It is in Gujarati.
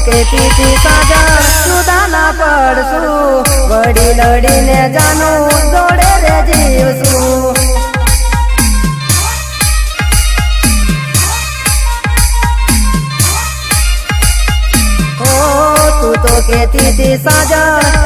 કેતી તી સાજા સુદા ના પડશું વડી લડીને જાનું જોડે રે જીવશું તું તો કેતી તી સાજા